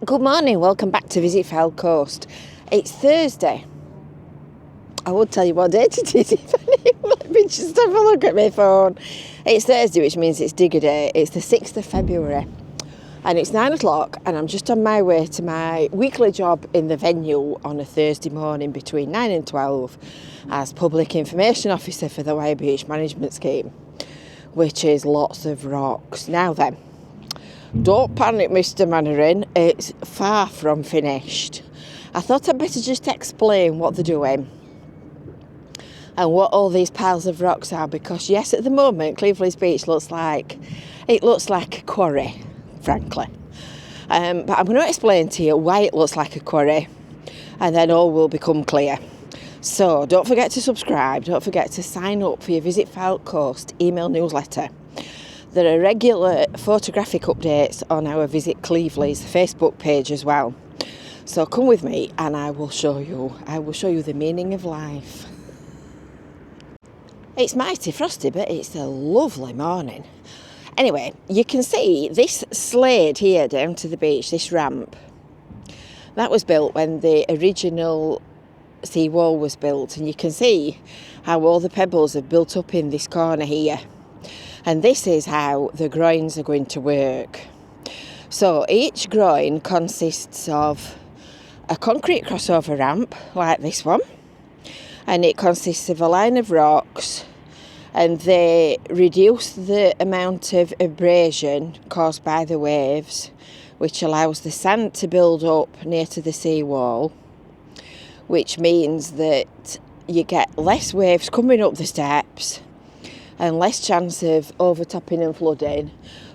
Good morning, welcome back to Visit Fylde Coast. It's Thursday. I would tell you what date it is if let me just have a look at my phone. It's Thursday, which means it's digger day. It's the 6th of February and it's 9 o'clock and I'm just on my way to my weekly job in the venue on a Thursday morning between 9 and 12 as Public Information Officer for the Wyre Beach Management Scheme, which is lots of rocks. Now then, don't panic, Mr. Mannering, it's far from finished. I thought I'd better just explain what they're doing and what all these piles of rocks are, because yes, at the moment Cleveleys Beach looks like a quarry, frankly. But I'm going to explain to you why it looks like a quarry and then all will become clear. So don't forget to subscribe, don't forget to sign up for your Visit Fylde Coast email newsletter. There are regular photographic updates on our Visit Cleveleys Facebook page as well. So come with me and I will show you the meaning of life. It's mighty frosty, but it's a lovely morning. Anyway, you can see this slade here down to the beach, this ramp. That was built when the original seawall was built, and you can see how all the pebbles have built up in this corner here. And this is how the groins are going to work. So each groin consists of a concrete crossover ramp like this one, and it consists of a line of rocks, and they reduce the amount of abrasion caused by the waves, which allows the sand to build up near to the seawall, which means that you get less waves coming up the steps and less chance of overtopping and flooding,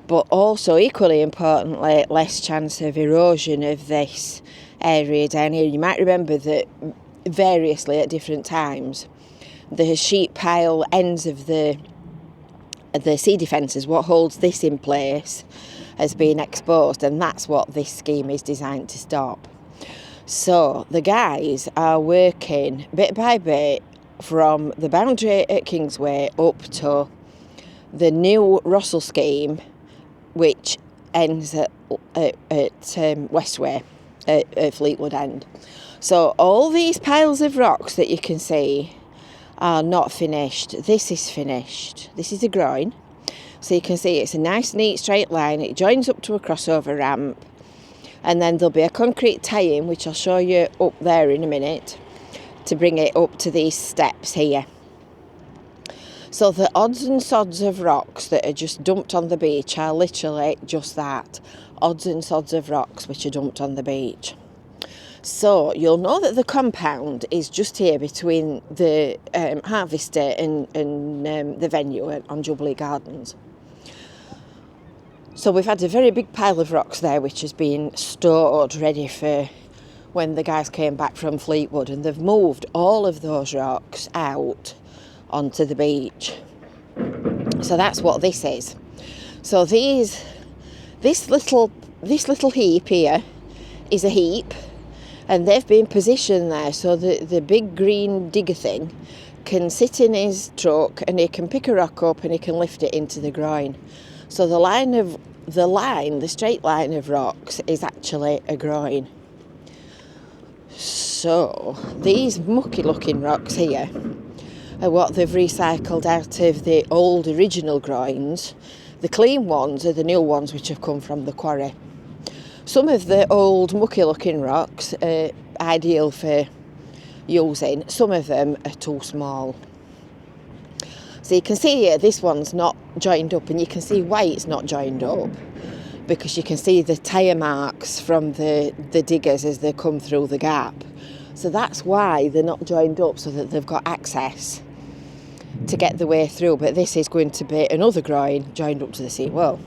but also, equally importantly, less chance of erosion of this area down here. You might remember that variously at different times, the sheet pile ends of the sea defences, what holds this in place, has been exposed, and that's what this scheme is designed to stop. So the guys are working bit by bit from the boundary at Kingsway up to the new Russell scheme, which ends at Westway at Fleetwood End. So all these piles of rocks that you can see are not finished. This is finished. This is a groin. So you can see it's a nice neat straight line. It joins up to a crossover ramp, and then there'll be a concrete tie-in, which I'll show you up there in a minute, to bring it up to these steps here. So the odds and sods of rocks that are just dumped on the beach are literally just that, odds and sods of rocks which are dumped on the beach. So you'll know that the compound is just here between the harvester and the venue on Jubilee Gardens. So we've had a very big pile of rocks there which has been stored ready for when the guys came back from Fleetwood, and they've moved all of those rocks out onto the beach. So that's what this is. So this little heap here is a heap, and they've been positioned there so that the big green digger thing can sit in his truck and he can pick a rock up and he can lift it into the groin. So the straight line of rocks is actually a groin. So these mucky looking rocks here are what they've recycled out of the old original groins. The clean ones are the new ones which have come from the quarry. Some of the old mucky looking rocks are ideal for using, some of them are too small. So you can see here this one's not joined up, and you can see why it's not joined up, because you can see the tyre marks from the diggers as they come through the gap. So that's why they're not joined up, so that they've got access to get the way through. But this is going to be another groin joined up to the seawall.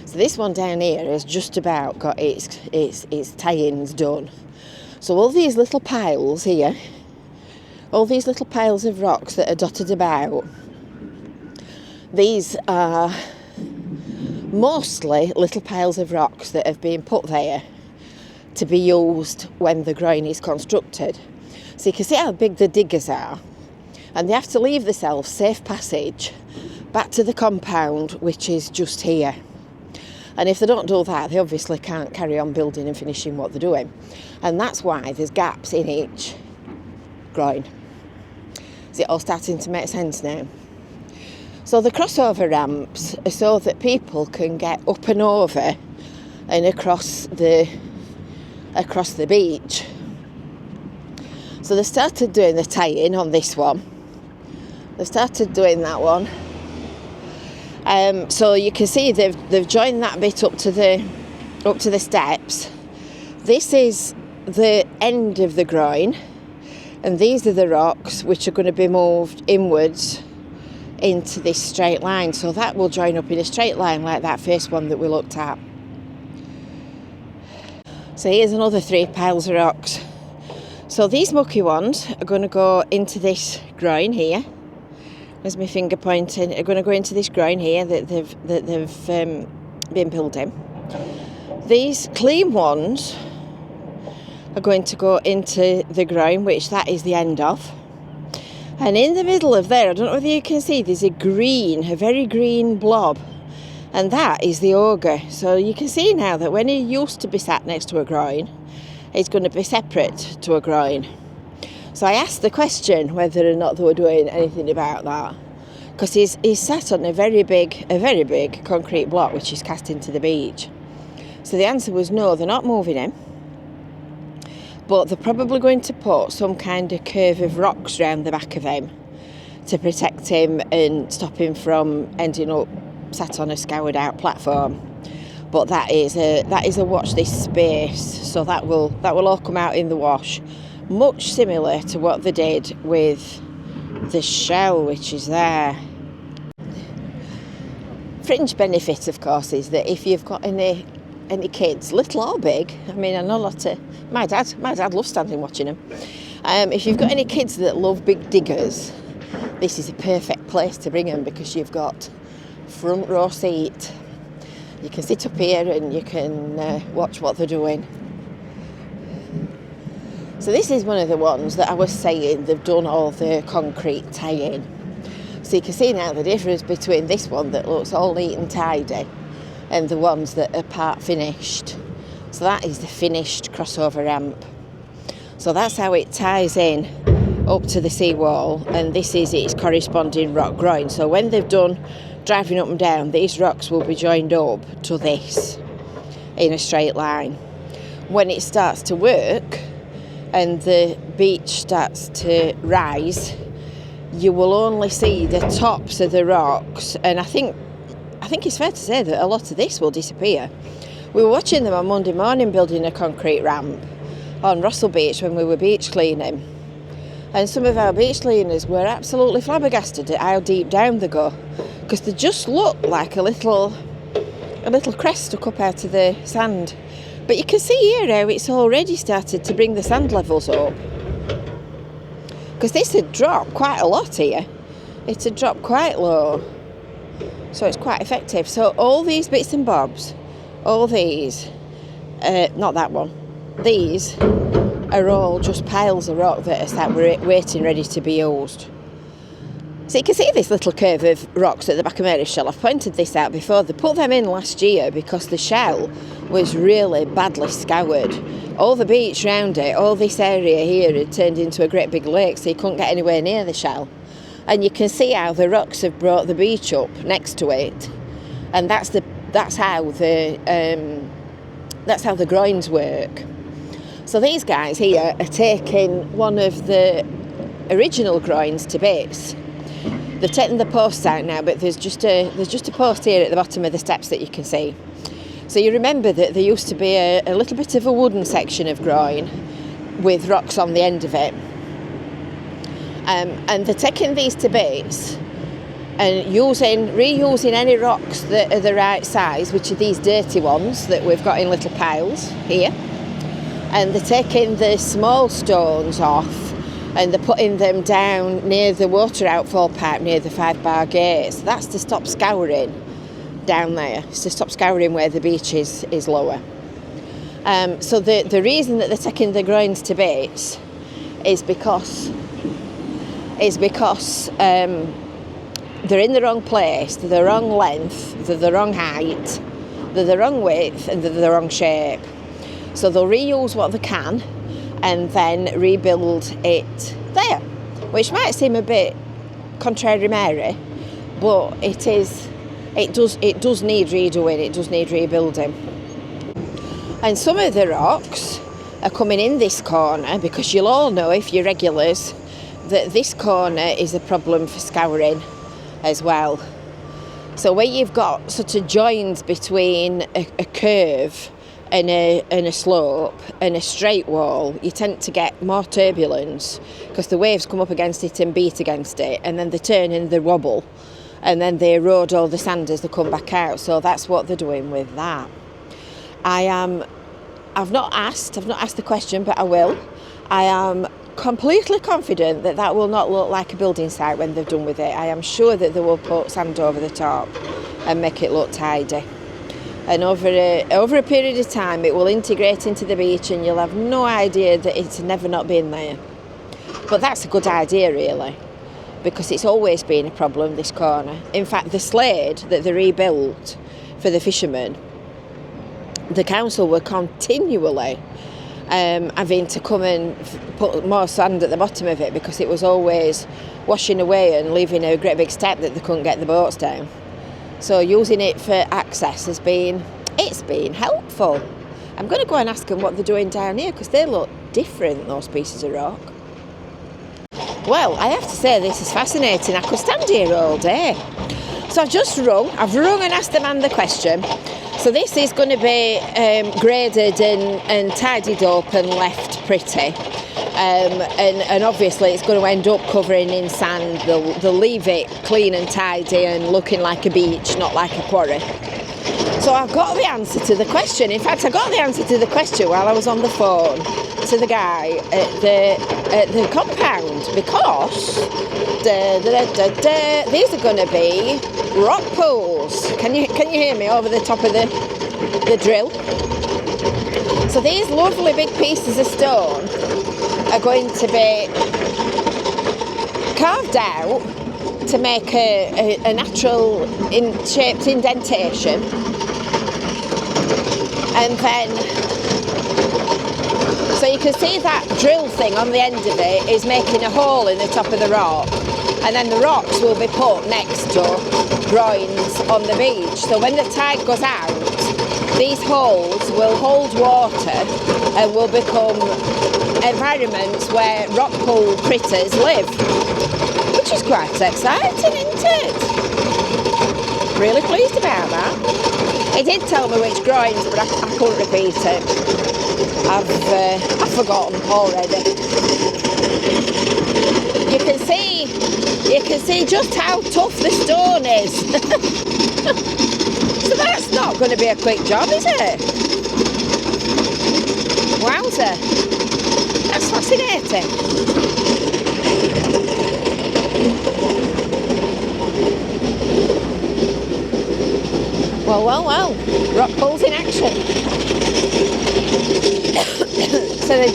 So this one down here has just about got its tie-ins done. So all these little piles here, all these little piles of rocks that are dotted about, these are mostly little piles of rocks that have been put there to be used when the groin is constructed. So you can see how big the diggers are, and they have to leave themselves safe passage back to the compound, which is just here. And if they don't do that, they obviously can't carry on building and finishing what they're doing. And that's why there's gaps in each groin. Is it all starting to make sense now? So the crossover ramps are so that people can get up and over and across the beach. So they started doing the tie-in on this one. They started doing that one. So you can see they've joined that bit up to the steps. This is the end of the groin, and these are the rocks which are going to be moved inwards into this straight line. So that will join up in a straight line like that first one that we looked at. So here's another 3 piles of rocks. So these mucky ones are going to go into this groin here. There's my finger pointing. Are going to go into this groin here that they've been building. These clean ones are going to go into the groin, which that is the end of. And in the middle of there, I don't know whether you can see, there's a very green blob. And that is the auger. So you can see now that when he used to be sat next to a groin, it's going to be separate to a groin. So I asked the question whether or not they were doing anything about that, because he's sat on a very big concrete block which is cast into the beach. So the answer was no, they're not moving him, but they're probably going to put some kind of curve of rocks around the back of him to protect him and stop him from ending up sat on a scoured out platform. But that is a watch this space, so that will all come out in the wash, much similar to what they did with the shell which is there. Fringe benefit, of course, is that if you've got any kids, little or big, I mean, I know a lot of my dad loves standing watching them. If you've got any kids that love big diggers, this is a perfect place to bring them, because you've got front row seat. You can sit up here and you can watch what they're doing. So this is one of the ones that I was saying they've done all the concrete tie-in. So you can see now the difference between this one that looks all neat and tidy and the ones that are part finished. So that is the finished crossover ramp. So that's how it ties in up to the seawall, and this is its corresponding rock groin. So when they've done driving up and down, these rocks will be joined up to this in a straight line. When it starts to work and the beach starts to rise, you will only see the tops of the rocks, and I think it's fair to say that a lot of this will disappear. We were watching them on Monday morning building a concrete ramp on Russell Beach when we were beach cleaning, and some of our beach cleaners were absolutely flabbergasted at how deep down they go, because they just look like a little crest stuck up out of the sand. But you can see here how it's already started to bring the sand levels up, because this had dropped quite a lot here. It had dropped quite low, so it's quite effective. So all these bits and bobs, all these, not that one, these are all just piles of rock that are sat waiting ready to be used. So you can see this little curve of rocks at the back of Mary's shell. I've pointed this out before. They put them in last year because the shell was really badly scoured. All the beach around it, all this area here had turned into a great big lake, so you couldn't get anywhere near the shell. And you can see how the rocks have brought the beach up next to it, and that's how the groins work. So these guys here are taking one of the original groins to bits. They've taken the posts out now, but there's just a post here at the bottom of the steps that you can see. So you remember that there used to be a little bit of a wooden section of groin with rocks on the end of it. And they're taking these to bits and reusing any rocks that are the right size, which are these dirty ones that we've got in little piles here. And they're taking the small stones off and they're putting them down near the water outfall pipe near the 5-bar gates. That's to stop scouring down there. It's to stop scouring where the beach is lower. So the reason that they're taking the groins to bits is because they're in the wrong place, they're the wrong length, they're the wrong height, they're the wrong width and they're the wrong shape. So they'll reuse what they can and then rebuild it there, which might seem a bit contrary Mary, but it does need redoing, it does need rebuilding. And some of the rocks are coming in this corner, because you'll all know, if you're regulars, that this corner is a problem for scouring as well. So where you've got sort of joins between a curve and a slope and a straight wall, you tend to get more turbulence, because the waves come up against it and beat against it, and then they turn and they wobble, and then they erode all the sand as they come back out. So that's what they're doing with that. I've not asked the question, but I will. I am completely confident that will not look like a building site when they're done with it. I am sure that they will put sand over the top and make it look tidy. And over a period of time, it will integrate into the beach, and you'll have no idea that it's never not been there. But that's a good idea, really, because it's always been a problem, this corner. In fact, the slade that they rebuilt for the fishermen, the council were continually having to come and put more sand at the bottom of it, because it was always washing away and leaving a great big step that they couldn't get the boats down. So using it for access it's been helpful. I'm going to go and ask them what they're doing down here, because they look different, those pieces of rock. Well, I have to say, this is fascinating. I could stand here all day. So I've rung and asked the man the question. So this is going to be graded and tidied up and left pretty. And obviously it's going to end up covering in sand. They'll leave it clean and tidy and looking like a beach, not like a quarry. So I've got the answer to the question. In fact, I got the answer to the question while I was on the phone to the guy at the compound, because these are going to be rock pools. Can you hear me over the top of the drill? So these lovely big pieces of stone are going to be carved out to make a natural shaped indentation, and then so you can see that drill thing on the end of it is making a hole in the top of the rock, and then the rocks will be put next to groins on the beach. So when the tide goes out, these holes will hold water and will become environments where rock pool critters live, which is quite exciting, isn't it? Really pleased about that. He did tell me which groins, but I couldn't repeat it. I've forgotten already. You can see just how tough the stone is. So that's not going to be a quick job, is it? Wowzer. That's fascinating. Well. Rock pools in action. So they're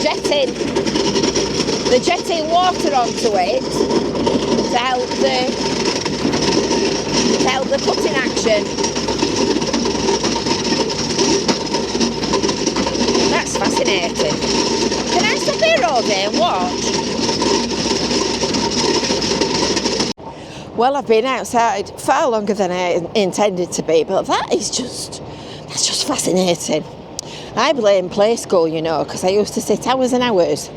jetting water onto it to help the put in action. That's fascinating. Can I stop here all day and watch? Well, I've been outside far longer than I intended to be, but that's just fascinating. I blame play school, because I used to sit hours and hours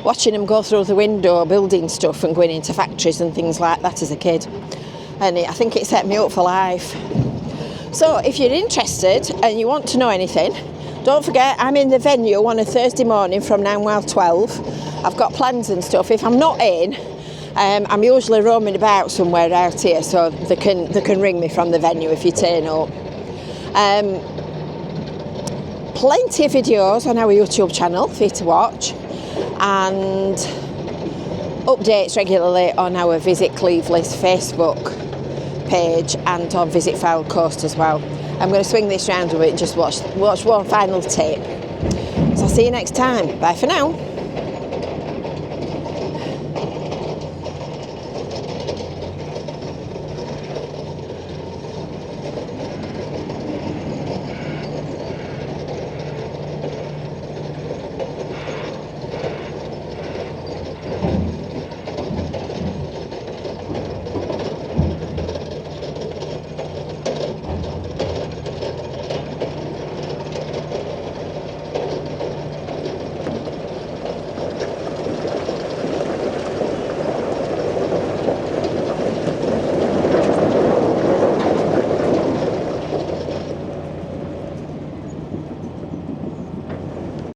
watching them go through the window, building stuff and going into factories and things like that as a kid. And I think it set me up for life. So if you're interested and you want to know anything, don't forget I'm in the venue on a Thursday morning from 9 till 12. I've got plans and stuff. If I'm not in, I'm usually roaming about somewhere out here, so they can ring me from the venue if you turn up. Plenty of videos on our YouTube channel for you to watch, and updates regularly on our Visit Cleveleys Facebook page and on Visit Fylde Coast as well. I'm going to swing this round a bit and just watch one final tip. So I'll see you next time. Bye for now.